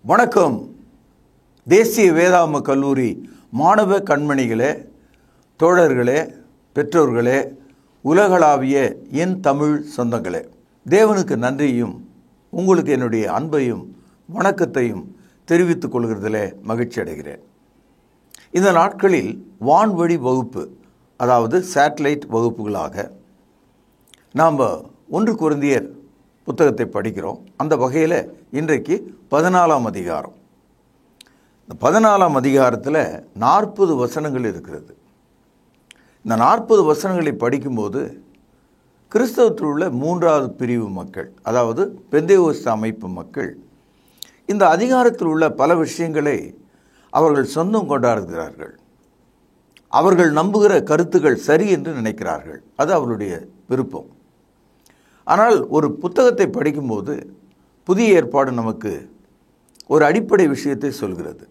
வணக்கம். தேசிய வேதாகம கல்லூரி மாணவ கண்மணிகளே, தோழர்களே, பெற்றோர்களே, உலகளாவிய என் தமிழ் சொந்தங்களே, தேவனுக்கு நன்றியும் உங்களுக்கு என்னுடைய அன்பையும் வணக்கத்தையும் தெரிவித்துக் கொள்கிறதிலே மகிழ்ச்சி அடைகிறேன். இந்த நாட்களில் வான்வழி வகுப்பு, அதாவது சேட்டலைட் வகுப்புகளாக நாம் 1 கொரிந்தியர் புத்தகத்தை படிக்கிறோம். அந்த வகையில் இன்றைக்கு 14ஆம் அதிகாரம். இந்த 14ஆம் அதிகாரத்தில் 40 வசனங்கள் இருக்கிறது. இந்த 40 வசனங்களை படிக்கும்போது கிறிஸ்தவத்தில் உள்ள 3வது பிரிவு மக்கள், அதாவது பெந்தேகோஸ்து அமைப்பு மக்கள், இந்த அதிகாரத்தில் உள்ள பல விஷயங்களை அவர்கள் சொந்தம் கொண்டாடுகிறார்கள். அவர்கள் நம்புகிற கருத்துக்கள் சரி என்று நினைக்கிறார்கள். அது அவர்களுடைய விருப்பம். ஆனால் ஒரு புத்தகத்தை படிக்கும்போது புதிய ஏற்பாடு நமக்கு ஒரு அடிப்படை விஷயத்தை சொல்கிறது.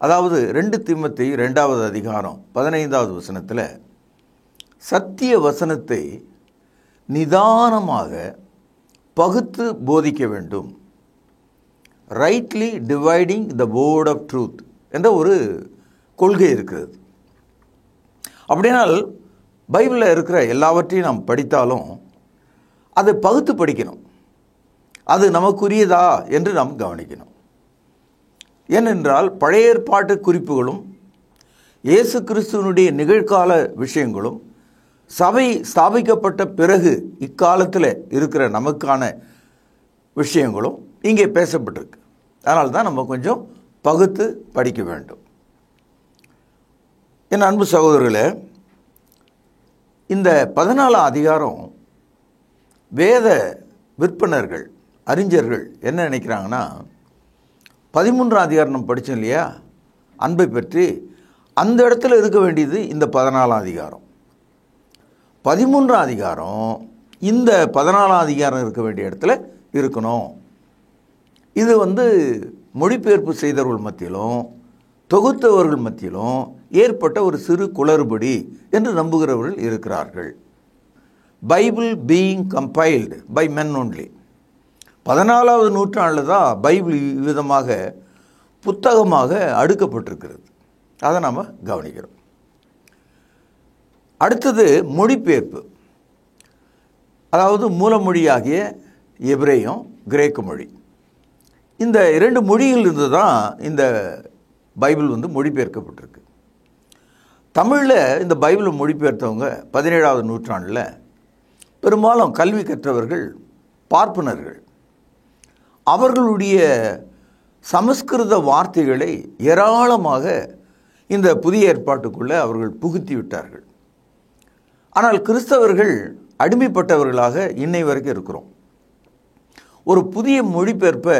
அதாவது 2 தீமோத்தேயு 2வது அதிகாரம் 15வது வசனத்தில் சத்திய வசனத்தை நிதானமாக பகுத்து போதிக்க வேண்டும், rightly dividing the word of truth என்ற ஒரு கொள்கை இருக்கிறது. அப்படினால் பைபிளில் இருக்கிற எல்லாவற்றையும் நாம் படித்தாலும் அதை பகுத்து படிக்கணும். அது நமக்குரியதா என்று நாம் கவனிக்கணும். ஏனென்றால் பழைய ஏற்பாட்டு குறிப்புகளும் இயேசு கிறிஸ்துவனுடைய நிகழ்கால விஷயங்களும் சபை ஸ்தாபிக்கப்பட்ட பிறகு இக்காலத்தில் இருக்கிற நமக்கான விஷயங்களும் இங்கே பேசப்பட்டிருக்கு. அதனால தான் நம்ம கொஞ்சம் பகுத்து படிக்க வேண்டும். என் அன்பு சகோதரர்களே, இந்த 14ஆம் அதிகாரம் வேத விற்பனர்கள், அறிஞர்கள் என்ன நினைக்கிறாங்கன்னா, 13ஆம் அதிகாரம் நம்ம படித்தோம் இல்லையா, அன்பை பற்றி, அந்த இடத்துல இருக்க வேண்டியது இந்த 14ஆம் அதிகாரம். 13ஆம் அதிகாரம் இந்த 14ஆம் அதிகாரம் இருக்க வேண்டிய இடத்துல இருக்கணும். இது மொழிபெயர்ப்பு செய்தவர்கள் மத்தியிலும் தொகுத்தவர்கள் மத்தியிலும் ஏற்பட்ட ஒரு சிறு குளறுபடி என்று நம்புகிறவர்கள் இருக்கிறார்கள். Bible being compiled by men only. 14வது நூற்றாண்டில் தான் பைபிள் விதமாக புத்தகமாக அடுக்கப்பட்டிருக்கிறது. அதை நாம் கவனிக்கிறோம். அடுத்தது மொழிபெயர்ப்பு, அதாவது மூலமொழியாகிய எபிரேயம், கிரேக்க மொழி. இந்த 2 மொழியிலிருந்து தான் இந்த பைபிள் மொழிபெயர்க்கப்பட்டிருக்கு. தமிழில் இந்த பைபிளை மொழிபெயர்த்தவங்க 17வது நூற்றாண்டில் பெரும்பாலும் கல்வி கற்றவர்கள், பார்ப்பனர்கள். அவர்களுடைய சமஸ்கிருத வார்த்தைகளை ஏராளமாக இந்த புதிய ஏற்பாட்டுக்குள்ளே அவர்கள் புகுத்தி விட்டார்கள். ஆனால் கிறிஸ்தவர்கள் அடிமைப்பட்டவர்களாக இன்னை வரைக்கும் இருக்கிறோம். ஒரு புதிய மொழிபெயர்ப்பை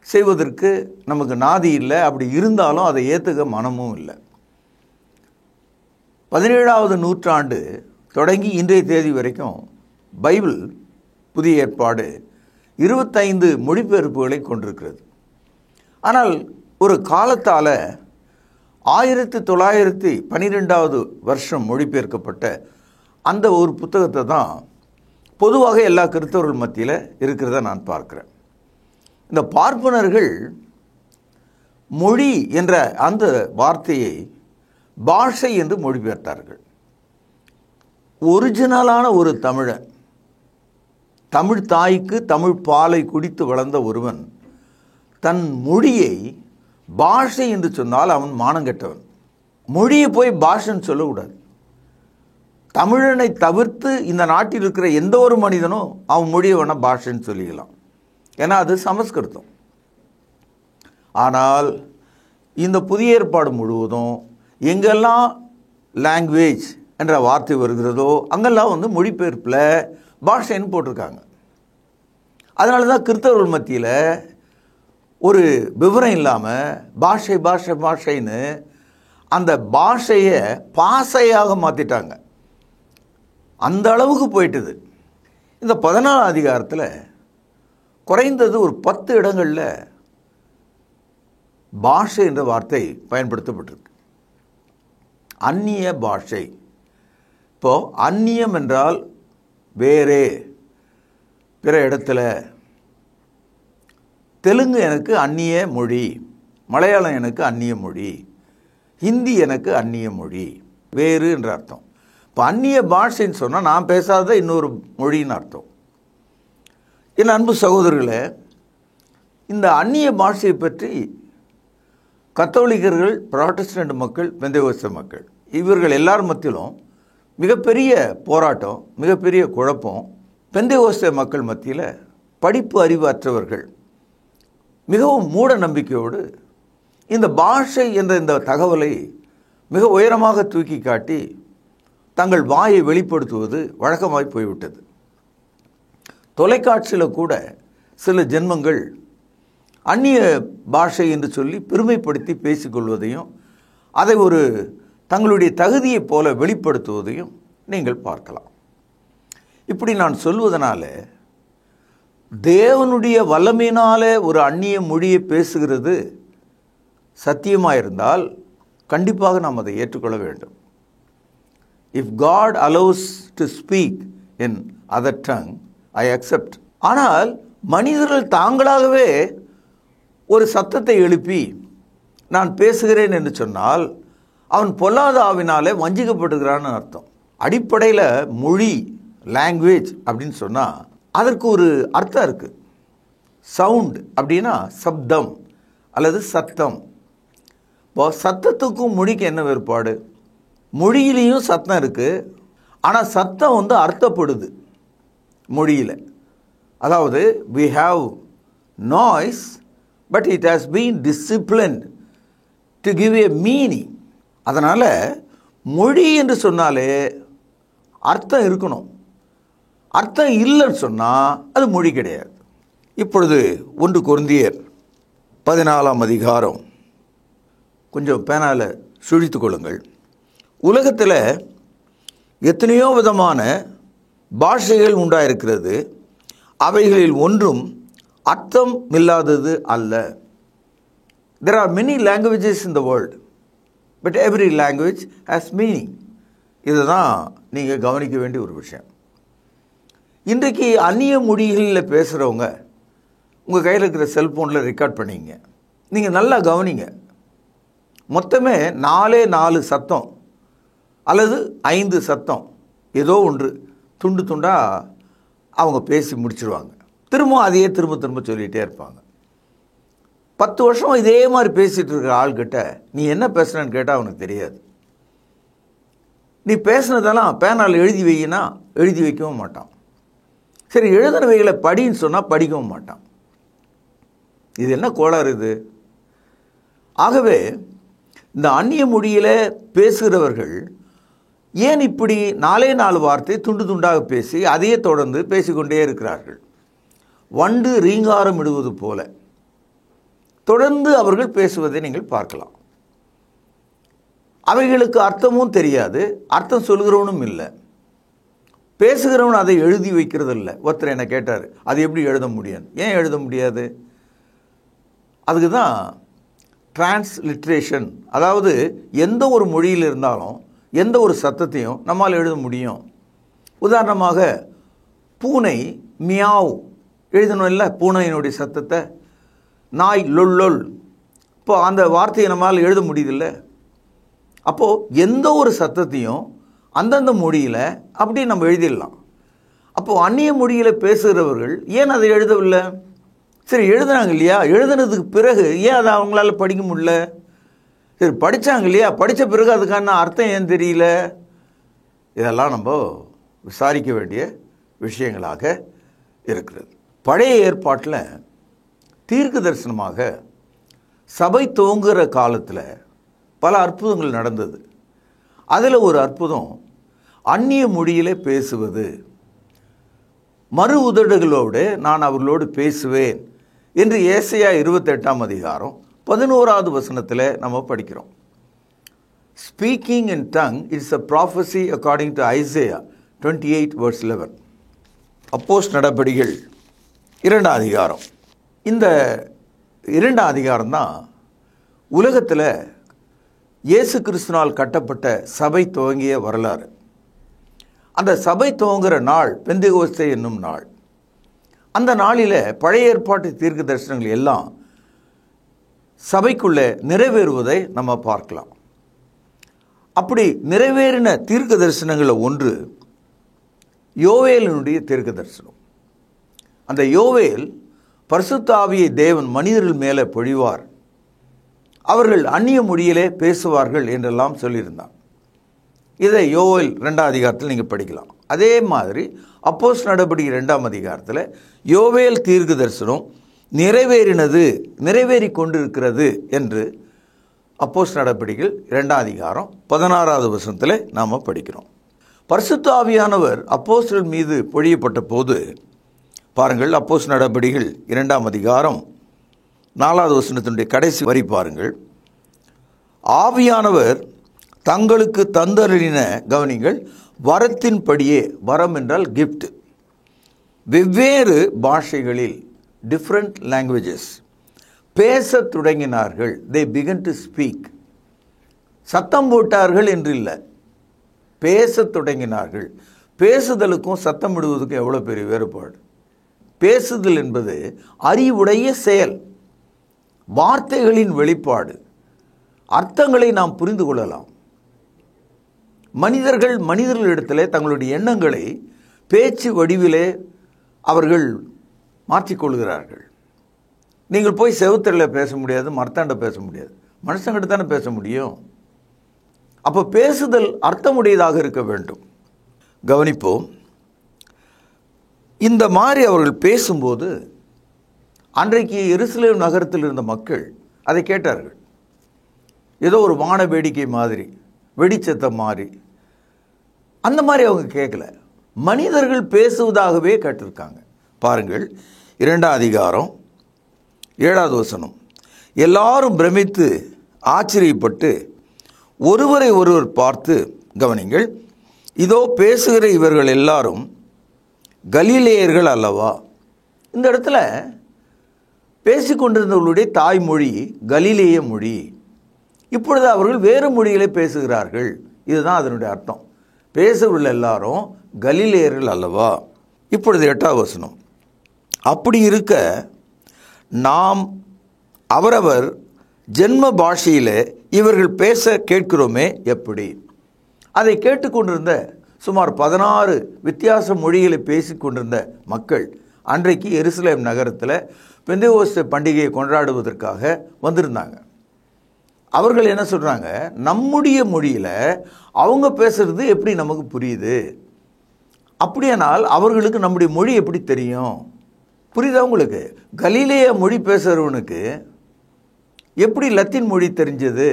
செய்வதற்கு நமக்கு நாதி இல்லை. அப்படி இருந்தாலும் அதை ஏற்றுக்க மனமும் இல்லை. 17வது நூற்றாண்டு தொடங்கி இன்றைய தேதி வரைக்கும் பைபிள் புதிய ஏற்பாடு 25 மொழிபெயர்ப்புகளை கொண்டிருக்கிறது. ஆனால் ஒரு காலத்தால் 1912வது வருஷம் மொழிபெயர்க்கப்பட்ட அந்த ஒரு புத்தகத்தை தான் பொதுவாக எல்லா கிறிஸ்தவர்கள் மத்தியில் இருக்கிறத நான் பார்க்குறேன். இந்த பார்ப்பனர்கள் மொழி என்ற அந்த வார்த்தையை பாஷை என்று மொழிபெயர்த்தார்கள். ஒரிஜினலான ஒரு தமிழன், தமிழ் தாய்க்கு தமிழ் பாலை குடித்து வளர்ந்த ஒருவன் தன் மொழியை பாஷை என்று சொன்னால் அவன் மானங்கெட்டவன். மொழியை போய் பாஷைன்னு சொல்லக்கூடாது. தமிழனை தவிர்த்து இந்த நாட்டில் இருக்கிற எந்த ஒரு மனிதனும் அவன் மொழியை வேணால் பாஷைன்னு சொல்லிக்கலாம். ஏன்னா அது சமஸ்கிருதம். ஆனால் இந்த புதிய ஏற்பாடு முழுவதும் எங்கெல்லாம் லாங்குவேஜ் என்ற வார்த்தை வருகிறதோ அங்கெல்லாம் மொழிபெயர்ப்பில் பாஷைன்னு போட்டிருக்காங்க. அதனால தான் கிறிஸ்தவர்கள் மத்தியில் ஒரு விவரம் இல்லாமல் பாஷை பாஷை பாஷைன்னு அந்த பாஷையை பாசையாக மாற்றிட்டாங்க. அந்த அளவுக்கு போயிட்டுது. இந்த 14ஆம் அதிகாரத்தில் குறைந்தது ஒரு 10 இடங்களில் பாஷை என்ற வார்த்தை பயன்படுத்தப்பட்டிருக்கு. அந்நிய பாஷை. இப்போது அந்நியம் என்றால் வேறே, பிற இடத்துல, தெலுங்கு எனக்கு அந்நிய மொழி, மலையாளம் எனக்கு அந்நிய மொழி, ஹிந்தி எனக்கு அந்நிய மொழி, வேறு என்ற அர்த்தம். இப்போ அந்நிய பாஷைன்னு சொன்னால் நான் பேசாத இன்னொரு மொழின்னு அர்த்தம். என் அன்பு சகோதரர்களே, இந்த அந்நிய பாஷையை பற்றி கத்தோலிக்கர்கள், புராட்டஸ்டன்ட் மக்கள், பெந்தேகோஸ்தே மக்கள் இவர்கள் எல்லார் மத்தியிலும் மிகப்பெரிய போராட்டம், மிகப்பெரிய குழப்பம். பெந்தேகோஸ்தே மக்கள் மத்தியில் படிப்பு அறிவு அற்றவர்கள் மிகவும் மூட நம்பிக்கையோடு இந்த பாஷை என்ற இந்த தகவலை மிக உயரமாக தூக்கி காட்டி தங்கள் வாயை வெளிப்படுத்துவது வழக்கமாய் போய்விட்டது. தொலைக்காட்சியில் கூட சில ஜென்மங்கள் அந்நிய பாஷை என்று சொல்லி பெருமைப்படுத்தி பேசிக்கொள்வதையும் அதை ஒரு தங்களுடைய தகுதியைப் போல வெளிப்படுத்துவதையும் நீங்கள் பார்க்கலாம். இப்படி நான் சொல்வதனால தேவனுடைய வல்லமையினாலே ஒரு அந்நிய மொழியை பேசுகிறது சத்தியமாக இருந்தால் கண்டிப்பாக நாம் அதை ஏற்றுக்கொள்ள வேண்டும். If God allows to speak in other tongue, I accept. ஆனால் மனிதர்கள் தாங்களாகவே ஒரு சத்தத்தை எழுப்பி நான் பேசுகிறேன் என்று சொன்னால் அவன் பொல்லாத ஆவினாலே வஞ்சிக்கப்பட்டுகிறான்னு அர்த்தம். அடிப்படையில் மொழி, லாங்குவேஜ் அப்படின்னு சொன்னால் அதற்கு ஒரு அர்த்தம் இருக்குது. சவுண்ட் அப்படின்னா சப்தம் அல்லது சத்தம். இப்போ சத்தத்துக்கும் மொழிக்கு என்ன வேறுபாடு? மொழியிலையும் சத்தம் இருக்குது, ஆனால் சத்தம் அர்த்தப்படுது மொழியில். அதாவது we have noise but it has been disciplined to give a meaning. அதனால் மொழி என்று சொன்னாலே அர்த்தம் இருக்கணும். அர்த்தம் இல்லைன்னு சொன்னால் அது மொழி கிடையாது. இப்பொழுது 1 கொரிந்தியர் 14ஆம் அதிகாரம், கொஞ்சம் பேனால சுழித்து கொள்ளுங்கள். உலகத்தில் எத்தனையோ விதமான பாஷைகள் உண்டாயிருக்கிறது, அவைகளில் ஒன்றும் அர்த்தம் இல்லாதது அல்ல. There are many languages in the world, but every language has meaning. இதுதான் நீங்கள் கவனிக்க வேண்டிய ஒரு விஷயம். இன்றைக்கு அந்நிய மொழிகளில் பேசுகிறவங்க உங்கள் கையில் இருக்கிற செல்ஃபோனில் ரெக்கார்ட் பண்ணிங்க. நீங்கள் நல்லா கவனிங்க. மொத்தமே 4 சத்தம் அல்லது 5 சத்தம், ஏதோ ஒன்று துண்டு துண்டாக அவங்க பேசி முடிச்சிருவாங்க. திரும்ப அதையே திரும்ப சொல்லிகிட்டே இருப்பாங்க. 10 வருஷம் இதே மாதிரி பேசிகிட்டு இருக்கிற ஆள்கிட்ட நீ என்ன பேசுனன்னு கேட்டால் அவனுக்கு தெரியாது. நீ பேசுனதெல்லாம் பேனால் எழுதி வையினா எழுதி வைக்கவும் மாட்டான். சரி, எழுதினவைகளை படின்னு சொன்னால் படிக்கவும் மாட்டான். இது என்ன கோளாறு இது? ஆகவே இந்த அந்நிய மொழியில் பேசுகிறவர்கள் ஏன் இப்படி 4 வார்த்தை துண்டு துண்டாக பேசி அதையே தொடர்ந்து பேசிக்கொண்டே இருக்கிறார்கள்? வண்டு ரீங்காரம் இடுவது போல தொடர்ந்து அவர்கள் பேசுவதை நீங்கள் பார்க்கலாம். அவைகளுக்கு அர்த்தமும் தெரியாது, அர்த்தம் சொல்கிறவனும் இல்லை, பேசுகிறவன் அதை எழுதி வைக்கிறது இல்லை. ஒருத்தர் என்ன கேட்டார், அது எப்படி எழுத முடியும்? ஏன் எழுத முடியாது? அதுக்கு தான் டிரான்ஸ்லிட்ரேஷன். அதாவது எந்த ஒரு மொழியில் இருந்தாலும் எந்த ஒரு சத்தத்தையும் நம்மால் எழுத முடியும். உதாரணமாக பூனை மியாவ் எழுதணும் இல்லை, பூனையினுடைய சத்தத்தை. நாய் லொல். இப்போ அந்த வார்த்தையை நம்மால் எழுத முடியுதில்லை. அப்போது எந்த ஒரு சத்தத்தையும் அந்தந்த மொழியில் அப்படி நம்ம எழுதிடலாம். அப்போது அந்நிய மொழியில் பேசுகிறவர்கள் ஏன் அதை எழுதவில்லை? சரி, எழுதுனாங்க இல்லையா, எழுதுனதுக்கு பிறகு ஏன் அதை அவங்களால படிக்க முடியல? சரி, படித்தாங்க இல்லையா, படித்த பிறகு அதுக்கான அர்த்தம் ஏன் தெரியல? இதெல்லாம் நம்ம விசாரிக்க வேண்டிய விஷயங்களாக இருக்கிறது. பழைய ஏற்பாட்டில் தீர்க்க தரிசனமாக சபை துவங்குகிற காலத்தில் பல அற்புதங்கள் நடந்தது. அதில் ஒரு அற்புதம் அந்நிய மொழியிலே பேசுவது. மறு உதடுகளோடு நான் அவர்களோடு பேசுவேன் என்று ஏசாயா 28ஆம் அதிகாரம் 11வது வசனத்தில் நம்ம படிக்கிறோம். Speaking in tongue it's a prophecy according to Isaiah 28:11. அப்போஸ்தலர் நடபடிகள் 2ஆம் அதிகாரம். இந்த 2ஆம் அதிகாரம் தான் உலகத்தில் இயேசு கிறிஸ்துவினால் கட்டப்பட்ட சபை துவங்கிய வரலாறு. அந்த சபை துவங்குகிற நாள் பெந்தெகோஸ்தே என்னும் நாள். அந்த நாளில் பழைய ஏற்பாட்டு தீர்க்க தரிசனங்கள் எல்லாம் சபைக்குள்ளே நிறைவேறுவதை நம்ம பார்க்கலாம். அப்படி நிறைவேறின தீர்க்க தரிசனங்களில் ஒன்று யோவேலினுடைய தீர்க்க தரிசனம். அந்த யோவேல் பரிசுத்த ஆவியை தேவன் மனிதர்கள் மேலே பொழிவார், அவர்கள் அந்நிய மொழியிலே பேசுவார்கள் என்றெல்லாம் சொல்லியிருந்தார். இதை யோவேல் 2ஆம் அதிகாரத்தில் நீங்கள் படிக்கலாம். அதே மாதிரி அப்போஸ்தலர் நடபடிகள் 2ஆம் அதிகாரத்தில் யோவேல் தீர்க்க தரிசனம் நிறைவேறினது, நிறைவேறி கொண்டிருக்கிறது என்று அப்போஸ்தலர் நடபடிகள் 2ஆம் அதிகாரம் 16வது வசனத்தில் நாம் படிக்கிறோம். பரிசுத்த ஆவியானவர் அப்போஸ்தலர் மீது பொழியப்பட்ட போது பாருங்கள், அப்போஸ்தலர் நடபடிகள் 2ஆம் அதிகாரம் 4வது வசனத்தினுடைய கடைசி வரி பாருங்கள். ஆவியானவர் தங்களுக்கு தந்தருளின, கவனிங்கள், வரத்தின்படியே, வரம் என்றால் கிஃப்ட், வெவ்வேறு பாஷைகளில், டிஃப்ரெண்ட் லாங்குவேஜஸ், பேசத் தொடங்கினார்கள். they began to speak. சத்தம் போட்டார்கள் என்று இல்லை, பேசத் தொடங்கினார்கள். பேசுதலுக்கும் சத்தம் விடுவதுக்கும் எவ்வளோ பெரிய வேறுபாடு. பேசுதல் என்பது அறிவுடைய செயல், வார்த்தைகளின் வெளிப்பாடு, அர்த்தங்களை நாம் புரிந்து கொள்ளலாம். மனிதர்களிடத்தில் தங்களுடைய எண்ணங்களை பேச்சு வடிவிலே அவர்கள் மாற்றிக்கொள்கிறார்கள். நீங்கள் போய் செவுத்தரில் பேச முடியாது, மரத்தாண்ட பேச முடியாது, மனுஷங்கிட்ட தானே பேச முடியும். அப்போ பேசுதல் அர்த்தமுடையதாக இருக்க வேண்டும். கவனிப்போம், இந்த மாதிரி அவர்கள் பேசும்போது அன்றைக்கு எருசலேம் நகரத்தில் இருந்த மக்கள் அதை கேட்டார்கள். ஏதோ ஒரு வான வேடிக்கை மாதிரி, வெடிச்சத்தம் மாதிரி, அந்த மாதிரி அவங்க கேட்கல, மனிதர்கள் பேசுவதாகவே கேட்டிருக்காங்க. பாருங்கள், 2ஆம் அதிகாரம் 7வது வசனம். எல்லாரும் பிரமித்து ஆச்சரியப்பட்டு ஒருவரை ஒருவர் பார்த்து, கவனிங்கள், இதோ பேசுகிற இவர்கள் எல்லாரும் கலிலேயர்கள் அல்லவா. இந்த இடத்துல பேசிக்கொண்டிருந்தவர்களுடைய தாய்மொழி கலிலேய மொழி. இப்பொழுது அவர்கள் வேறு மொழிகளை பேசுகிறார்கள். இதுதான் அதனுடைய அர்த்தம். பேசுகிறவர்கள் எல்லாரும் கலிலேயர்கள் அல்லவா. இப்பொழுது 8வது வசனம். அப்படி இருக்க நாம் அவரவர் ஜென்ம பாஷையில் இவர்கள் பேச கேட்கிறோமே எப்படி. அதை கேட்டுக்கொண்டிருந்த சுமார் 16 வித்தியாச மொழிகளை பேசிக்கொண்டிருந்த மக்கள் அன்றைக்கு எருசலேம் நகரத்தில் பெந்தெகோஸ்தே பண்டிகையை கொண்டாடுவதற்காக வந்திருந்தாங்க. அவர்கள் என்ன சொல்கிறாங்க, நம்முடைய மொழியில் அவங்க பேசுகிறது எப்படி நமக்கு புரியுது, அப்படியானால் அவர்களுக்கு நம்முடைய மொழி எப்படி தெரியும்? புரியுதா உங்களுக்கு? கலிலேய மொழி பேசுகிறவனுக்கு எப்படி லத்தீன் மொழி தெரிஞ்சது,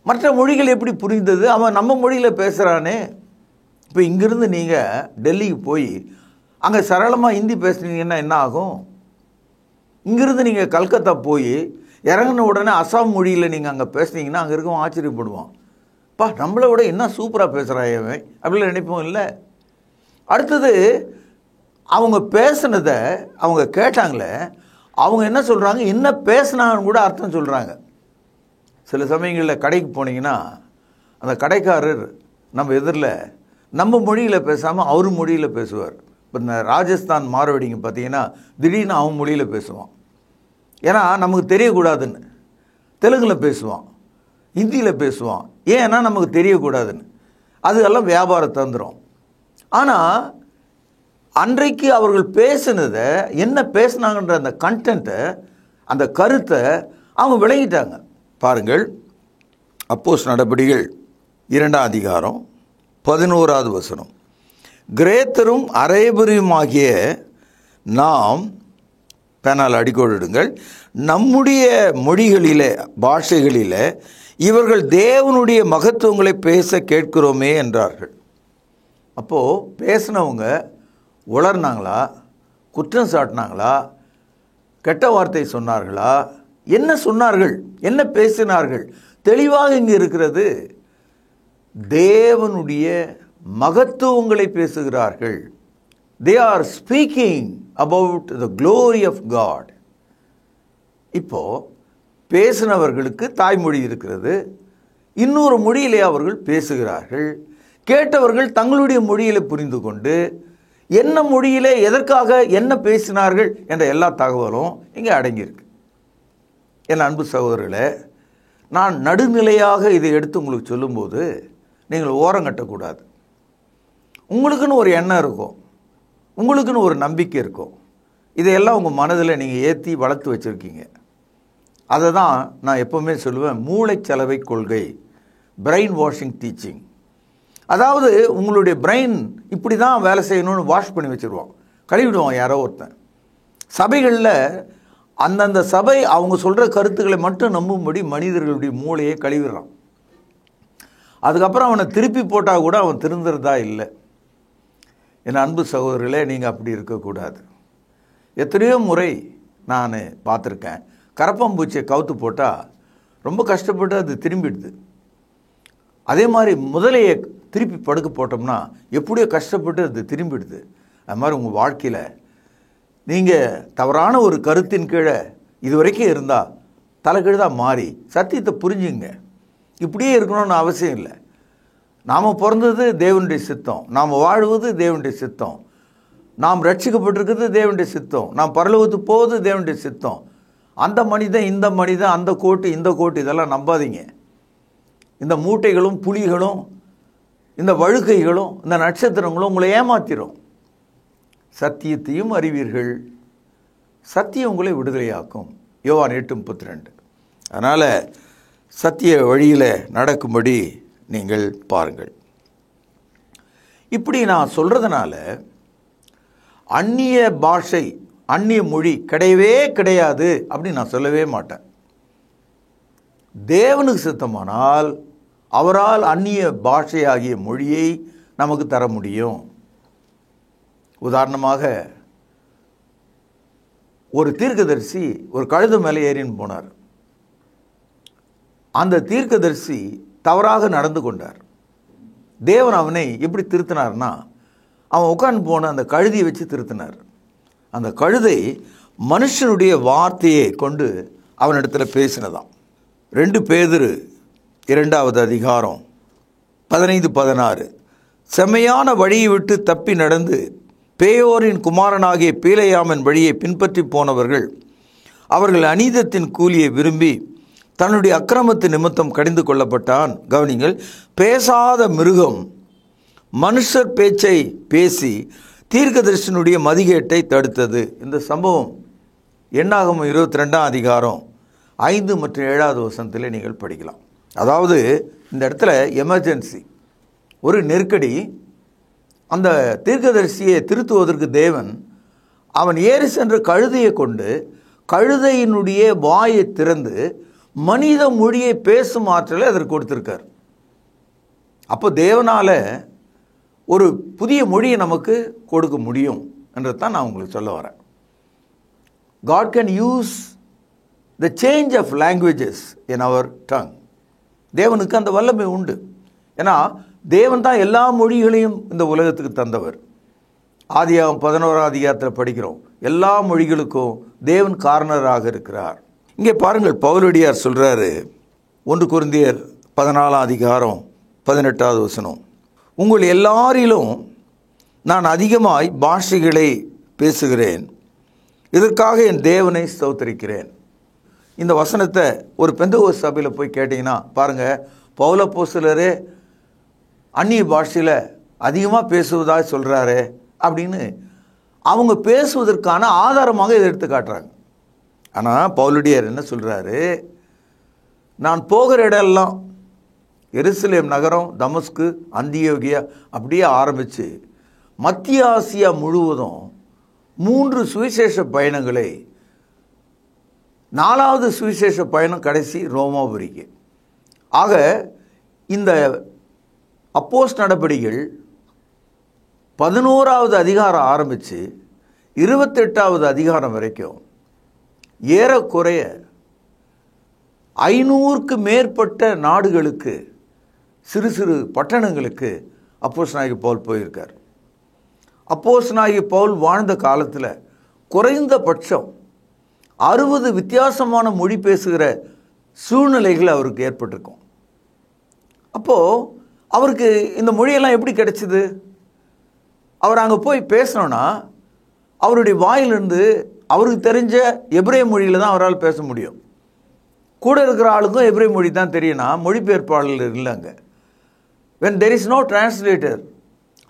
மற்ற மொழிகள் எப்படி புரிந்தது? அவன் நம்ம மொழியில் பேசுகிறானே. இப்போ இங்கிருந்து நீங்கள் டெல்லிக்கு போய் அங்கே சரளமாக ஹிந்தி பேசுனீங்கன்னா என்ன ஆகும்? இங்கிருந்து நீங்கள் கல்கத்தா போய் இறங்கின உடனே அசாம் மொழியில் நீங்கள் அங்கே பேசுனீங்கன்னா அங்கே இருக்கவும் ஆச்சரியப்படுவான். பா, நம்மளை விட என்ன சூப்பராக பேசுகிறாயவன் அப்படிலாம் நினைப்போம் இல்லை? அடுத்தது அவங்க பேசுனதை அவங்க கேட்டாங்களே, அவங்க என்ன சொல்கிறாங்க, என்ன பேசுனாங்கன்னு கூட அர்த்தம் சொல்கிறாங்க. சில சமயங்களில் கடைக்கு போனீங்கன்னா அந்த கடைக்காரர் நம்ம எதிரில் நம்ம மொழியில் பேசாமல் அவர் மொழியில் பேசுவார். இப்போ இந்த ராஜஸ்தான் மார்வாடிங்க பார்த்தீங்கன்னா திடீர்னு அவன் மொழியில் பேசுவான். ஏன்னா நமக்கு தெரியக்கூடாதுன்னு தெலுங்கில் பேசுவான், ஹிந்தியில் பேசுவான். ஏன்னா நமக்கு தெரியக்கூடாதுன்னு. அதுக்கெல்லாம் வியாபார தந்திரம். ஆனால் அன்றைக்கு அவர்கள் பேசுனதை, என்ன பேசுனாங்கன்ற அந்த கண்டென்ட்டை, அந்த கருத்தை அவங்க விளங்கிட்டாங்க. பாருங்கள், அப்போஸ்தலர் நடபடிகள் 2ஆம் அதிகாரம் 11வது வசனம். கிரேத்தரும் அரேபியருமாகிய நாம், பேனால் அடிக்கோடிடுங்கள், நம்முடைய மொழிகளிலே, பாஷைகளிலே இவர்கள் தேவனுடைய மகத்துவங்களை பேச கேட்கிறோமே என்றார்கள். அப்போது பேசினவங்க உளர்னாங்களா, குற்றம் சாட்டினாங்களா, கெட்ட வார்த்தை சொன்னார்களா, என்ன சொன்னார்கள், என்ன பேசினார்கள்? தெளிவாக இங்கு இருக்கிறது. தேவனுடைய மகத்துவங்களை பேசுகிறார்கள். They are speaking about the glory of God. இப்போ பேசினவர்களுக்கு தாய்மொழி இருக்கிறது, இன்னொரு மொழியிலே அவர்கள் பேசுகிறார்கள். கேட்டவர்கள் தங்களுடைய மொழியிலே புரிந்து கொண்டு என்ன மொழியிலே எதற்காக என்ன பேசினார்கள் என்ற எல்லா தகவலும் இங்கே அடங்கியிருக்கு. என் அன்பு சகோதரர்களே, நான் நடுநிலையாக இதை எடுத்து உங்களுக்கு சொல்லும்போது நீங்கள் ஓரங்கட்டக்கூடாது. உங்களுக்குன்னு ஒரு எண்ணம் இருக்கும், உங்களுக்குன்னு ஒரு நம்பிக்கை இருக்கும். இதையெல்லாம் உங்கள் மனதில் நீங்கள் ஏற்றி வளர்த்து வச்சுருக்கீங்க. அதை தான் நான் எப்போவுமே சொல்லுவேன், மூளைச்சலவை கொள்கை, பிரெயின் வாஷிங் டீச்சிங். அதாவது உங்களுடைய பிரெயின் இப்படி தான் வேலை செய்யணும்னு வாஷ் பண்ணி வச்சுருவான், கழுவிடுவான் யாரோ ஒருத்தன். சபைகளில் அந்தந்த சபை அவங்க சொல்கிற கருத்துக்களை மட்டும் நம்பும்படி மனிதர்களுடைய மூளையை கழுவிடுறான். அதுக்கப்புறம் அவனை திருப்பி போட்டால் கூட அவன் திருந்துறதா இல்லை. என் அன்பு சகோதரர்களே, நீங்கள் அப்படி இருக்கக்கூடாது. எத்தனையோ முறை நான் பார்த்துருக்கேன், கரப்பாம்பூச்சியை கவுத்து போட்டால் ரொம்ப கஷ்டப்பட்டு அது திரும்பிடுது. அதே மாதிரி முதலையை திருப்பி படுக்க போட்டோம்னா எப்படியோ கஷ்டப்பட்டு அது திரும்பிடுது. அது மாதிரி உங்கள் வாழ்க்கையில் நீங்கள் தவறான ஒரு கருத்தின் கீழே இது வரைக்கும் இருந்தால் தலைகீழாக மாறி சத்தியத்தை புரிஞ்சுங்க. இப்படியே இருக்கணும்னு அவசியம் இல்லை. நாம் பிறந்தது தேவனுடைய சித்தம், நாம் வாழ்வது தேவனுடைய சித்தம், நாம் ரட்சிக்கப்பட்டிருக்கிறது தேவனுடைய சித்தம், நாம் பரலோகத்துக்கு போவது தேவனுடைய சித்தம். அந்த மனிதன் இந்த மனிதன், அந்த கோட்டு இந்த கோட்டு, இதெல்லாம் நம்பாதீங்க. இந்த மூட்டைகளும் புலிகளும் இந்த வழுக்கைகளும் இந்த நட்சத்திரங்களும் உங்களை ஏமாத்திரும். சத்தியத்தையும் அறிவீர்கள், சத்தியம் உங்களை விடுதலையாக்கும். யோவான் 8:32. அதனால் சத்திய வழியில் நடக்கும்படி நீங்கள் பாருங்கள். இப்படி நான் சொல்கிறதுனால அந்நிய பாஷை, அந்நிய மொழி கிடையவே கிடையாது அப்படின்னு நான் சொல்லவே மாட்டேன். தேவனுக்கு சித்தமானால் அவரால் அந்நிய பாஷையாகிய மொழியை நமக்கு தர முடியும். உதாரணமாக ஒரு தீர்க்கதரிசி ஒரு கழுதை மேலே ஏறின்னு போனார். அந்த தீர்க்கதரிசி தவறாக நடந்து கொண்டார். தேவன் அவனை எப்படி திருத்தினார்னா, அவன் உட்கார்ந்து போன அந்த கழுதியை வச்சு திருத்தினார். அந்த கழுதை மனுஷனுடைய வார்த்தையை கொண்டு அவனிடத்தில் பேசினதாம். 2 பேதுரு 2வது அதிகாரம் 15-16. செம்மையான வழியை விட்டு தப்பி நடந்து பேயோரின் குமாரனாகிய பீலேயாமின் வழியை பின்பற்றி போனவர்கள் அவர்கள் அநீதத்தின் கூலியை விரும்பி தன்னுடைய அக்கிரமத்து நிமித்தம் கடிந்து கொள்ளப்பட்டான். கவனிங்கள், பேசாத மிருகம் மனுஷர் பேச்சை பேசி தீர்க்கதரிசனுடைய மதிகேட்டை தடுத்தது. இந்த சம்பவம் என்னாகமம் 22ஆம் அதிகாரம் 5 மற்றும் 7வது வசனத்தில் நீங்கள் படிக்கலாம். அதாவது இந்த இடத்துல எமர்ஜென்சி, ஒரு நெருக்கடி. அந்த தீர்க்கதரிசியை திருத்துவதற்கு தேவன் அவன் ஏறி சென்ற கழுதையை கொண்டு கழுதையினுடைய வாயை திறந்து மனித மொழியை பேசும் ஆற்றலை அதற்கு கொடுத்திருக்கார். அப்போ தேவனால் ஒரு புதிய மொழியை நமக்கு கொடுக்க முடியும் என்றது தான் நான் உங்களுக்கு சொல்ல வரேன். God can use the change of languages in our tongue. தேவனுக்கு அந்த வல்லமை உண்டு. ஏன்னா தேவன் தான் எல்லா மொழிகளையும் இந்த உலகத்துக்கு தந்தவர். ஆதியாகமம் 11ஆம் அதிகாரத்தில் படிக்கிறோம், எல்லா மொழிகளுக்கும் தேவன் காரணராக இருக்கிறார். இங்கே பாருங்கள், பவுலடியார் சொல்கிறாரு, 1 கொரிந்தியர் 14ஆம் அதிகாரம் 18வது வசனம், உங்கள் எல்லாரிலும் நான் அதிகமாய் பாஷைகளை பேசுகிறேன், இதற்காக என் தேவனை ஸ்தோத்திரிக்கிறேன். இந்த வசனத்தை ஒரு பெந்தகோஸ்து சபையில் போய் கேட்டிங்கன்னா பாருங்கள், பவுலப்போஸ்தலரே அந்நிய பாஷையில் அதிகமாக பேசுவதாக சொல்கிறாரு அப்படின்னு அவங்க பேசுவதற்கான ஆதாரமாக இதை எடுத்து காட்டுறாங்க. ஆனால் பவுலடியார் என்ன சொல்கிறாரு, நான் போகிற இடம்லாம் எருசலேம் நகரம், தமஸ்கு, அந்தியோகியா அப்படியே ஆரம்பித்து மத்திய ஆசியா முழுவதும் 3 சுவிசேஷ பயணங்களை, 4வது சுவிசேஷ பயணம் கடைசி ரோமாபுரிக்கு. ஆக இந்த அப்போஸ்தலர் நடபடிகள் 11வது அதிகாரம் ஆரம்பித்து 28வது அதிகாரம் வரைக்கும் ஏறக்குறைய 500க்கு மேற்பட்ட நாடுகளுக்கு, சிறு சிறு பட்டணங்களுக்கு அப்போஸ்தலனாகிய பவுல் போயிருக்கார். அப்போஸ்தலனாகிய பவுல் வாழ்ந்த காலத்தில் குறைந்தபட்சம் 60 வித்தியாசமான மொழி பேசுகிற சூழ்நிலைகள் அவருக்கு ஏற்பட்டிருக்கும். அப்போது அவருக்கு இந்த மொழியெல்லாம் எப்படி கிடைச்சிது? அவர் அங்கே போய் பேசணுன்னா அவருடைய வாயிலிருந்து அவருக்கு தெரிஞ்ச எபிரேய மொழியில் தான் அவரால் பேச முடியும். கூட இருக்கிற ஆளுக்கும் எபிரேய மொழி தான் தெரியும்னா மொழிபெயர்ப்பாளர் இல்லை அங்கே. when there is no translator,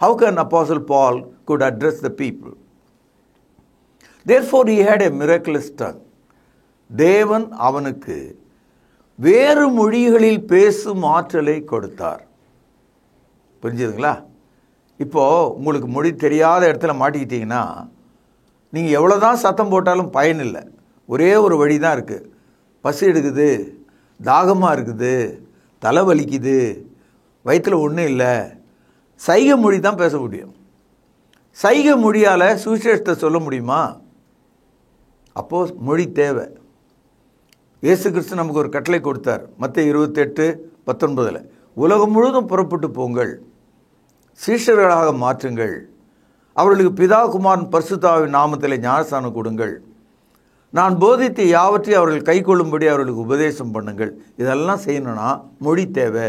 how can Apostle Paul could address the people? Therefore he had a miraculous tongue. தேவன் அவனுக்கு வேறு மொழிகளில் பேசும் ஆற்றலை கொடுத்தார். புரிஞ்சுதுங்களா? இப்போது உங்களுக்கு மொழி தெரியாத இடத்துல மாட்டிக்கிட்டீங்கன்னா நீங்கள் எவ்வளோதான் சத்தம் போட்டாலும் பயனில்லை. ஒரே ஒரு வழி தான் இருக்குது. பசி எடுக்குது, தாகமாக இருக்குது, தலை வலிக்குது, வயிற்றில் ஒன்றும் இல்லை, சைகை மொழி தான் பேச முடியும். சைகை மொழியால் சுவிசேஷத்தை சொல்ல முடியுமா? அப்போது மொழி தேவை. இயேசு கிறிஸ்து நமக்கு ஒரு கட்டளை கொடுத்தார். மத்தேயு 28:19 உலகம் முழுவதும் புறப்பட்டு போங்கள், சீஷர்களாக மாற்றுங்கள், அவர்களுக்கு பிதா குமாரன் பரிசுத்தாவின் நாமத்திலே ஞானஸ்நானம் கொடுங்கள், நான் போதித்த யாவற்றையும் அவர்கள் கை கொள்ளும்படி அவர்களுக்கு உபதேசம் பண்ணுங்கள். இதெல்லாம் செய்யணும்னா மொழி தேவை.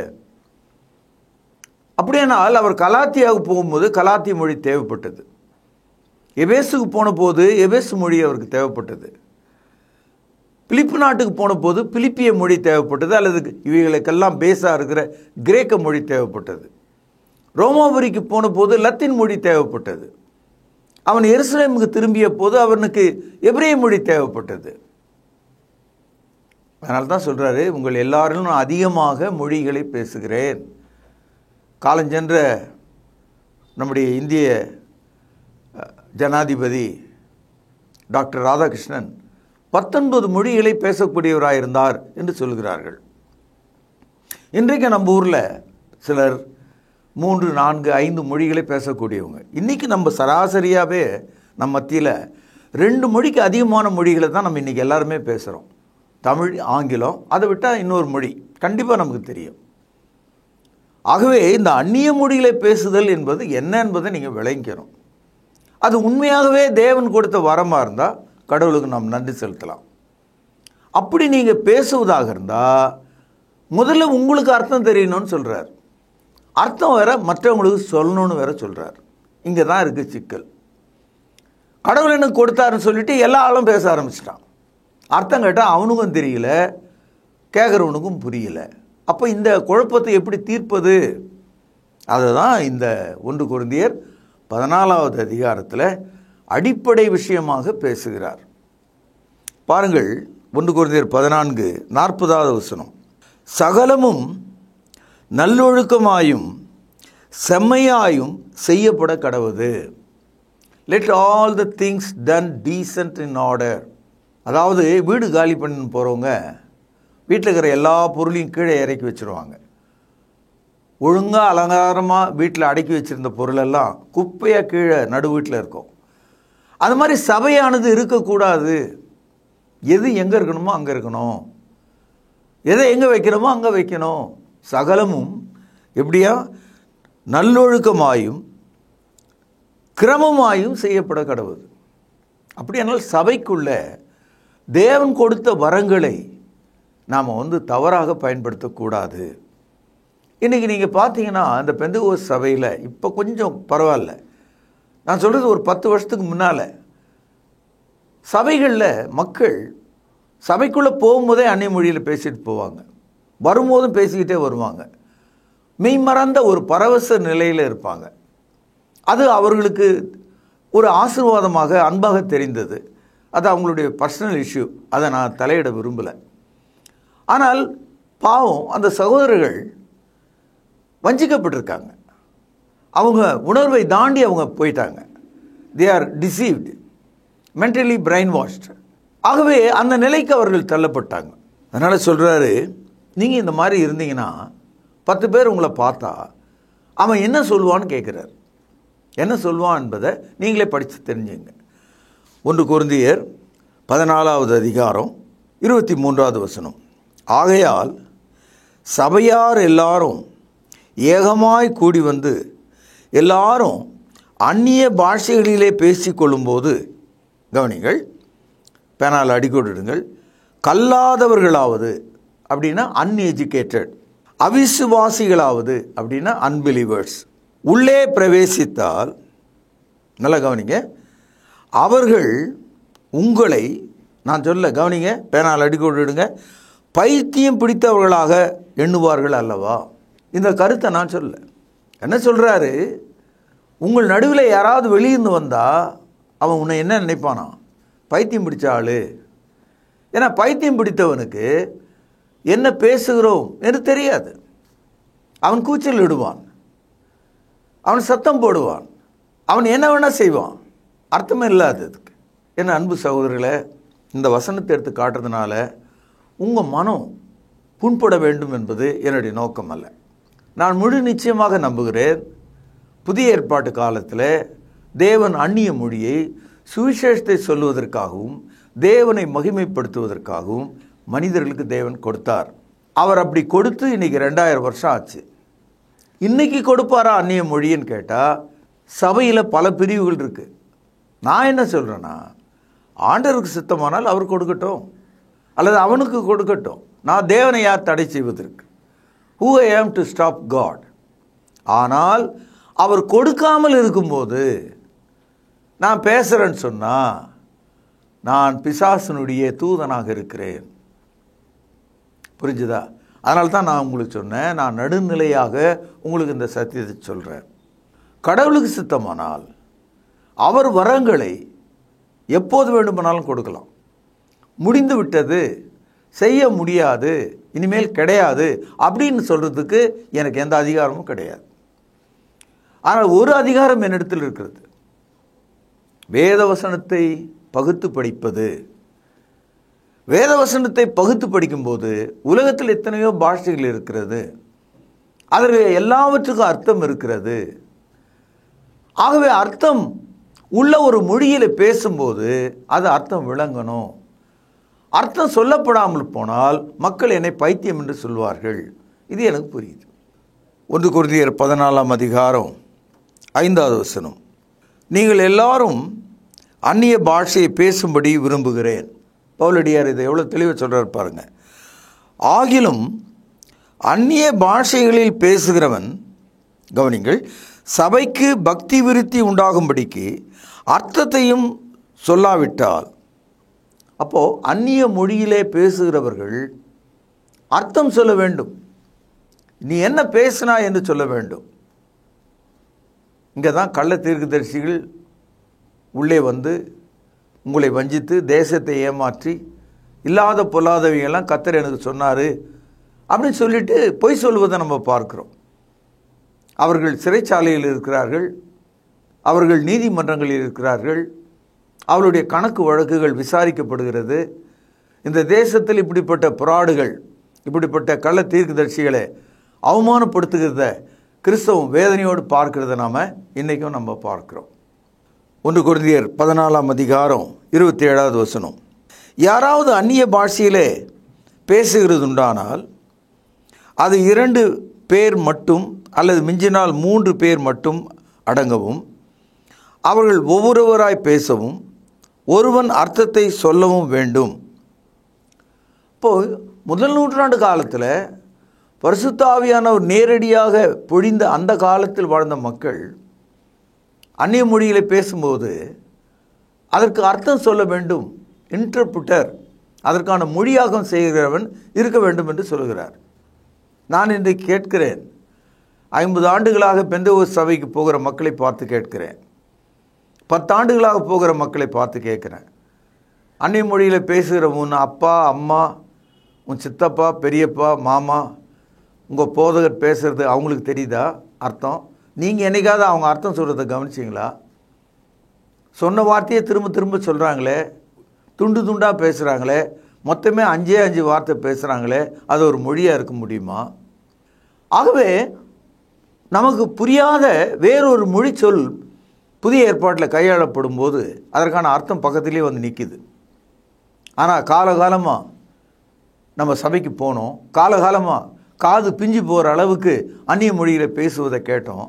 அப்படியானால் அவர் கலாத்தியாவுக்கு போகும்போது கலாத்திய மொழி தேவைப்பட்டது. எபேசுக்கு போன போது எபேசு மொழி அவருக்கு தேவைப்பட்டது. பிலிப்பு நாட்டுக்கு போன போது பிலிப்பிய மொழி தேவைப்பட்டது, அல்லது இவைகளுக்கெல்லாம் பேஸாக இருக்கிற கிரேக்க மொழி தேவைப்பட்டது. ரோமாபுரிக்கு போன போது லத்தீன் மொழி தேவைப்பட்டது. அவன் எருசலேமுக்கு திரும்பிய போது அவனுக்கு எபிரேய மொழி தேவைப்பட்டது. அதனால தான் சொல்கிறாரு, உங்கள் எல்லாரும் நான் அதிகமாக மொழிகளை பேசுகிறேன். காலஞ்சென்ற நம்முடைய இந்திய ஜனாதிபதி டாக்டர் ராதாகிருஷ்ணன் 19 மொழிகளை பேசக்கூடியவராக இருந்தார் என்று சொல்கிறார்கள். இன்றைக்கு நம்ம ஊரில் சிலர் 3, 4, 5 மொழிகளை பேசக்கூடியவங்க. இன்றைக்கி நம்ம சராசரியாகவே நம்ம மத்தியில் 2 மொழிக்கு அதிகமான மொழிகளை தான் நம்ம இன்றைக்கி எல்லாருமே பேசுகிறோம். தமிழ், ஆங்கிலம், அதை விட்டால் இன்னொரு மொழி கண்டிப்பாக நமக்கு தெரியும். ஆகவே இந்த அந்நிய மொழிகளை பேசுதல் என்பது என்ன என்பதை நீங்கள் விளங்கிக்கணும். அது உண்மையாகவே தேவன் கொடுத்த வரமாக இருந்தால் கடவுளுக்கு நாம் நன்றி செலுத்தலாம். அப்படி நீங்கள் பேசுவதாக இருந்தால் முதல்ல உங்களுக்கு அர்த்தம் தெரியணும்னு சொல்கிறார். அர்த்தம் வேற, மற்றவங்களுக்கு சொல்லணும்னு வேற சொல்கிறார். இங்கே தான் இருக்குது சிக்கல். கடவுள் எனக்கு கொடுத்தாருன்னு சொல்லிட்டு எல்லா ஆளும் பேச ஆரம்பிச்சிட்டான். அர்த்தம் கேட்டால் அவனுக்கும் தெரியல, கேட்குறவனுக்கும் புரியல. அப்போ இந்த குழப்பத்தை எப்படி தீர்ப்பது? அதை தான் இந்த 1 கொரிந்தியர் 14வது அதிகாரத்தில் அடிப்படை விஷயமாக பேசுகிறார். பாருங்கள், 1 கொரிந்தியர் 14:40வது வசனம். சகலமும் நல்லொழுக்கமாயும் செம்மையாயும் செய்யப்பட கடவுது. Let all the things done decent in order. அதாவது வீடு காலி பண்ணி போகிறவங்க வீட்டில் இருக்கிற எல்லா பொருளையும் கீழே இறக்கி வச்சுருவாங்க. ஒழுங்காக அலங்காரமாக வீட்டில் அடக்கி வச்சுருந்த பொருளெல்லாம் குப்பையாக கீழே நடு வீட்டில் இருக்கும். அது மாதிரி சபையானது இருக்கக்கூடாது. எது எங்கே இருக்கணுமோ அங்கே இருக்கணும், எதை எங்கே வைக்கிறோமோ அங்கே வைக்கணும். சகலமும் எப்படியா நல்லொழுக்கமாயும் கிரமமாயும் செய்யப்பட கடவுள். அப்படியானால் சபைக்குள்ள தேவன் கொடுத்த வரங்களை நாம் தவறாக பயன்படுத்தக்கூடாது. இன்றைக்கி நீங்கள் பார்த்தீங்கன்னா இந்த பெந்தகோஸ்து சபையில் இப்போ கொஞ்சம் பரவாயில்ல. நான் சொல்கிறது ஒரு 10 வருஷத்துக்கு முன்னால் சபைகளில் மக்கள் சபைக்குள்ளே போகும்போதே அந்நிய மொழியில் பேசிட்டு போவாங்க, வரும்போதும் பேசிக்கிட்டே வருவாங்க. மெய்மறந்த ஒரு பரவச நிலையில் இருப்பாங்க. அது அவர்களுக்கு ஒரு ஆசீர்வாதமாக அன்பாக தெரிந்தது. அது அவங்களுடைய பர்சனல் இஷ்யூ, அதை நான் தலையிட விரும்பலை. ஆனால் பாவம், அந்த சகோதரர்கள் வஞ்சிக்கப்பட்டிருக்காங்க. அவங்க உணர்வை தாண்டி அவங்க போயிட்டாங்க. They are deceived, mentally brainwashed. ஆகவே அந்த நிலைக்கு அவர்கள் தள்ளப்பட்டாங்க. அதனால் சொல்கிறாரு, நீங்கள் இந்த மாதிரி இருந்தீங்கன்னா 10 பேர் உங்களை பார்த்தா அவன் என்ன சொல்லுவான்னு கேட்குறார். என்ன சொல்லுவான் என்பதை நீங்களே படித்து தெரிஞ்சுங்க. 1 கொரிந்தியர் 14வது அதிகாரம் 23வது வசனம். ஆகையால் சபையார் எல்லாரும் ஏகமாய் கூடி வந்து எல்லாரும் அந்நிய பாஷைகளிலே பேசிக்கொள்ளும்போது, கவனிங்கள், பேனால் அடிக்கோடிடுங்கள், கல்லாதவர்களாவது அப்படின்னா அன்எஜுகேட்டட், அவிசுவாசிகளாவது அப்படின்னா அன்பிலீவர்ஸ் உள்ளே பிரவேசித்தால் நல்லா கவனிங்க. அவர்கள் உங்களை, நான் சொல்ல கவனிங்க, பேனால் அடிக்க விட்டுடுங்க, பைத்தியம் பிடித்தவர்களாக எண்ணுவார்கள் அல்லவா? இந்த கருத்தை நான் சொல்ல. என்ன சொல்கிறாரு? உங்கள் நடுவில் யாராவது வெளியிருந்து வந்தால் அவன் உன்னை என்ன நினைப்பானா? பைத்தியம் பிடிச்ச ஆள். ஏன்னா பைத்தியம் பிடித்தவனுக்கு என்ன பேசுகிறோம் என்று தெரியாது. அவன் கூச்சல் இடுவான், அவன் சத்தம் போடுவான், அவன் என்ன வேணால் செய்வான். அர்த்தமே இல்லாததுக்கு. என்ன அன்பு சகோதரர்களே, இந்த வசனத்தை எடுத்து காட்டுறதுனால உங்கள் மனம் புண்பட வேண்டும் என்பது என்னுடைய நோக்கம் அல்ல. நான் முழு நிச்சயமாக நம்புகிறேன், புதிய ஏற்பாட்டு காலத்தில் தேவன் அந்நிய மொழியை சுவிசேஷத்தை சொல்லுவதற்காகவும் தேவனை மகிமைப்படுத்துவதற்காகவும் மனிதர்களுக்கு தேவன் கொடுத்தார். அவர் அப்படி கொடுத்து இன்றைக்கி 2000 வருஷம் ஆச்சு. இன்றைக்கி கொடுப்பாரா அந்நிய மொழின்னு கேட்டால் சபையில் பல பிரிவுகள் இருக்குது. நான் என்ன சொல்கிறேன்னா, ஆண்டவருக்கு சித்தமானால் அவர் கொடுக்கட்டும், அல்லது அவனுக்கு கொடுக்கட்டும். நான் தேவனை யார் தடை செய்வதற்கு? Who I am to stop God? ஆனால் அவர் கொடுக்காமல் இருக்கும்போது நான் பேசுகிறேன்னு சொன்னால் நான் பிசாசனுடைய தூதனாக இருக்கிறேன். புரிஞ்சுதா? அதனால தான் நான் உங்களுக்கு சொன்னேன், நான் நடுநிலையாக உங்களுக்கு இந்த சத்தியத்தை சொல்கிறேன். கடவுளுக்கு சித்தமானால் அவர் வரங்களை எப்போது வேண்டுமானாலும் கொடுக்கலாம். முடிந்து விட்டது, செய்ய முடியாது, இனிமேல் கிடையாது அப்படின்னு சொல்கிறதுக்கு எனக்கு எந்த அதிகாரமும் கிடையாது. ஆனால் ஒரு அதிகாரம் என்னிடத்தில் இருக்கிறது, வேதவசனத்தை பகுத்து படிப்பது. வேதவசனத்தை பகுத்து படிக்கும்போது உலகத்தில் எத்தனையோ பாஷைகள் இருக்கிறது, அதில் எல்லாவற்றுக்கும் அர்த்தம் இருக்கிறது. ஆகவே அர்த்தம் உள்ள ஒரு மொழியில் பேசும்போது அது அர்த்தம் விளங்கணும். அர்த்தம் சொல்லப்படாமல் போனால் மக்கள் என்னை பைத்தியம் என்று சொல்வார்கள். இது எனக்கு புரியுது. 1 கொரிந்தியர் 14 அதிகாரம் 5வது வசனம், நீங்கள் எல்லாரும் அந்நிய பாஷையை பேசும்படி விரும்புகிறேன். பவுலடியார் இதை எவ்வளோ தெளிவாக சொல்கிறார் பாருங்க. ஆகிலும் அந்நிய பாஷைகளில் பேசுகிறவன், கவனிங்கள், சபைக்கு பக்தி விருத்தி உண்டாகும்படிக்கு அர்த்தத்தையும் சொல்லாவிட்டால். அப்போது அந்நிய மொழியிலே பேசுகிறவர்கள் அர்த்தம் சொல்ல வேண்டும். நீ என்ன பேசினா என்று சொல்ல வேண்டும். இங்கே தான் கள்ள தீர்க்கதரிசிகள் உள்ளே வந்து உங்களை வஞ்சித்து தேசத்தை ஏமாற்றி இல்லாத பொல்லாதவையெல்லாம் கர்த்தர் எனக்கு சொன்னார் அப்படின்னு சொல்லிட்டு பொய் சொல்வதை நம்ம பார்க்குறோம். அவர்கள் சிறைச்சாலையில் இருக்கிறார்கள், அவர்கள் நீதிமன்றங்களில் இருக்கிறார்கள், அவருடைய கணக்கு வழக்குகள் விசாரிக்கப்படுகிறது. இந்த தேசத்தில் இப்படிப்பட்ட புராடுகள், இப்படிப்பட்ட கள்ள தீர்க்கதரிசிகளை அவமானப்படுத்துகிறத கிறிஸ்தவம் வேதனையோடு பார்க்கிறத நாம் இன்றைக்கும் நம்ம பார்க்கிறோம். 1 கொரிந்தியர் 14 அதிகாரம் 27வது வசனம், யாராவது அந்நிய பாஷையிலே பேசுகிறது உண்டானால் அது 2 பேர் மட்டும் அல்லது மிஞ்சினால் 3 பேர் மட்டும் அடங்கவும், அவர்கள் ஒவ்வொருவராய் பேசவும் ஒருவன் அர்த்தத்தை சொல்லவும் வேண்டும். இப்போது முதல் நூற்றாண்டு காலத்தில் பரிசுத்த ஆவியானவர் நேரடியாக பொழிந்த அந்த காலத்தில் வாழ்ந்த மக்கள் அந்நிய மொழியில் பேசும்போது அதற்கு அர்த்தம் சொல்ல வேண்டும். இன்டர்பிரிட்டர், அதற்கான மொழியாக்கம் செய்கிறவன் இருக்க வேண்டும் என்று சொல்கிறார். நான் இன்றைக்கு கேட்கிறேன், 50 ஆண்டுகளாக பெந்தேகோஸ்து சபைக்கு போகிற மக்களை பார்த்து கேட்கிறேன், 10 ஆண்டுகளாக போகிற மக்களை பார்த்து கேட்குறேன். அந்நிய மொழியில் பேசுகிற உன் அப்பா அம்மா, உன் சித்தப்பா பெரியப்பா மாமா, உங்கள் போதகர் பேசுகிறது அவங்களுக்கு தெரியுதா அர்த்தம்? நீங்கள் என்னைக்காவது அவங்க அர்த்தம் சொல்கிறத கவனிச்சிங்களா? சொன்ன வார்த்தையை திரும்ப திரும்ப சொல்கிறாங்களே, துண்டு துண்டாக பேசுகிறாங்களே, மொத்தமே 5 வார்த்தை பேசுகிறாங்களே, அது ஒரு மொழியாக இருக்க முடியுமா? ஆகவே நமக்கு புரியாத வேறொரு மொழி சொல் புதிய ஏற்பாட்டில் கையாளப்படும் போது அதற்கான அர்த்தம் பக்கத்திலே வந்து நிற்கிது. ஆனால் காலகாலமாக நம்ம சபைக்கு போனோம், காலகாலமாக காது பிஞ்சு போகிற அளவுக்கு அந்நிய மொழியில் பேசுவதை கேட்டோம்.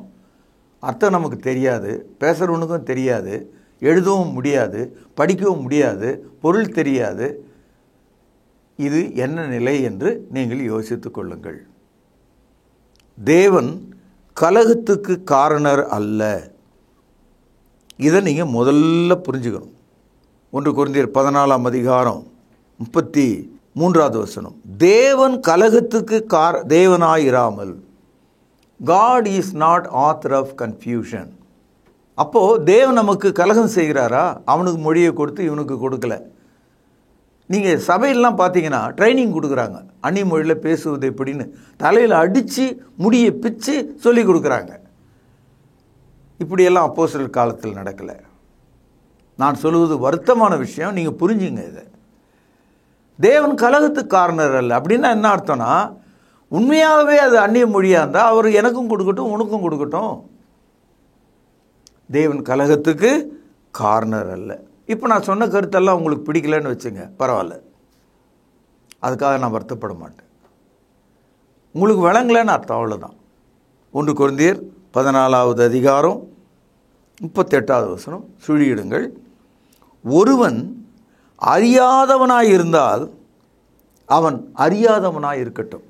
அர்த்தம் நமக்கு தெரியாது, பேசுகிறவனுக்கும் தெரியாது, எழுதவும் முடியாது, படிக்கவும் முடியாது, பொருள் தெரியாது. இது என்ன நிலை என்று நீங்கள் யோசித்து கொள்ளுங்கள். தேவன் கலகத்துக்கு காரணர் அல்ல. இதை நீங்கள் முதல்ல புரிஞ்சுக்கணும். 1 கொரிந்தியர் 14 அதிகாரம் 33 வசனம், தேவன் கலகத்துக்கு தேவனாயிராமல், God is not author of confusion. அப்போது தேவன் நமக்கு கலகம் செய்கிறாரா? அவனுக்கு மொழியை கொடுத்து இவனுக்கு கொடுக்கல. நீங்கள் சபையிலலாம் பார்த்தீங்கன்னா ட்ரைனிங் கொடுக்குறாங்க, அந்நிய மொழியில் பேசுவது எப்படின்னு தலையில் அடித்து முடியை பிச்சு சொல்லி கொடுக்குறாங்க. இப்படியெல்லாம் அப்போஸ்தலர் காலத்தில் நடக்கலை. நான் சொல்லுவது வருத்தமான விஷயம், நீங்கள் புரிஞ்சுங்க. இதை தேவன் கலகத்துக்கு காரணர் அல்ல. அப்படின்னா என்ன அர்த்தம்னா, உண்மையாகவே அது அந்நிய மொழியாக இருந்தால் அவர் எனக்கும் கொடுக்கட்டும் உனக்கும் கொடுக்கட்டும். தேவன் கலகத்துக்கு காரணர் அல்ல. இப்போ நான் சொன்ன கருத்தெல்லாம் உங்களுக்கு பிடிக்கலன்னு வச்சுங்க, பரவாயில்ல, அதுக்காக நான் வருத்தப்பட மாட்டேன். உங்களுக்கு விளங்கலைன்னு அர்த்தம், அவ்வளோதான். 1 கொரிந்தியர் 14 அதிகாரம் 38 வசனம், சுழியிடுங்கள். ஒருவன் அறியாதவனாய் இருந்தால் அவன் அறியாதவனாய் இருக்கட்டும்.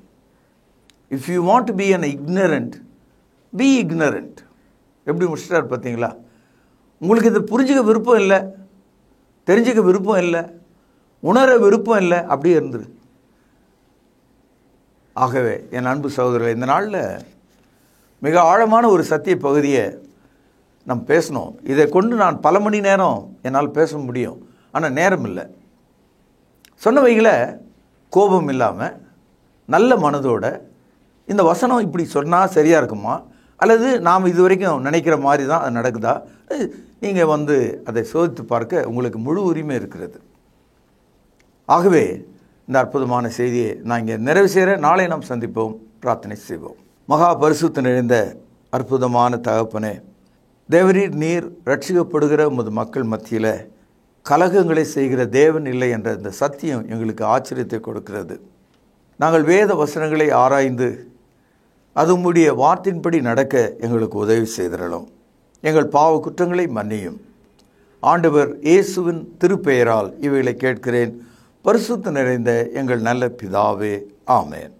If you want to be an ignorant, be ignorant. எப்படி முடிச்சிட்டார் பார்த்தீங்களா? உங்களுக்கு இதை புரிஞ்சுக்க விருப்பம் இல்லை, தெரிஞ்சுக்க விருப்பம் இல்லை, உணர விருப்பம் இல்லை, அப்படியே இருந்துரு. ஆகவே என் அன்பு சகோதரர்களே, இந்த நாளில் மிக ஆழமான ஒரு சத்திய பகுதியை நம்ம பேசணும். இதை கொண்டு நான் பல மணி நேரம் என்னால் பேச முடியும், ஆனால் நேரம் இல்லை. சொன்னவைகளை கோபம் இல்லாமல் நல்ல மனதோட, இந்த வசனம் இப்படி சொன்னால் சரியாக இருக்குமா, அல்லது நாம் இது வரைக்கும் நினைக்கிற மாதிரி தான் அது நடக்குதா, நீங்கள் அதை சோதித்து பார்க்க உங்களுக்கு முழு உரிமை இருக்கிறது. ஆகவே இந்த அற்புதமான செய்தியை நான் இங்கே நிறைவு செய்கிற. நாளை நாம் சந்திப்போம், பிரார்த்தனை செய்வோம். மகா பரிசுத்த நிறைந்த அற்புதமான தகப்பனே, தேவரீர் நீர் ரட்சிக்கப்படுகிற உமது மக்கள் மத்தியில் கலகங்களை செய்கிற தேவன் இல்லை என்ற இந்த சத்தியம் எங்களுக்கு ஆச்சரியத்தை கொடுக்கிறது. நாங்கள் வேத வசனங்களை ஆராய்ந்து அது உம்முடைய வார்த்தையின்படி நடக்க எங்களுக்கு உதவி செய்திடலாம். எங்கள் பாவ குற்றங்களை மன்னியும். ஆண்டவர் இயேசுவின் திருப்பெயரால் இவைகளை கேட்கிறேன், பரிசுத்த நிறைந்த எங்கள் நல்ல பிதாவே, ஆமென்.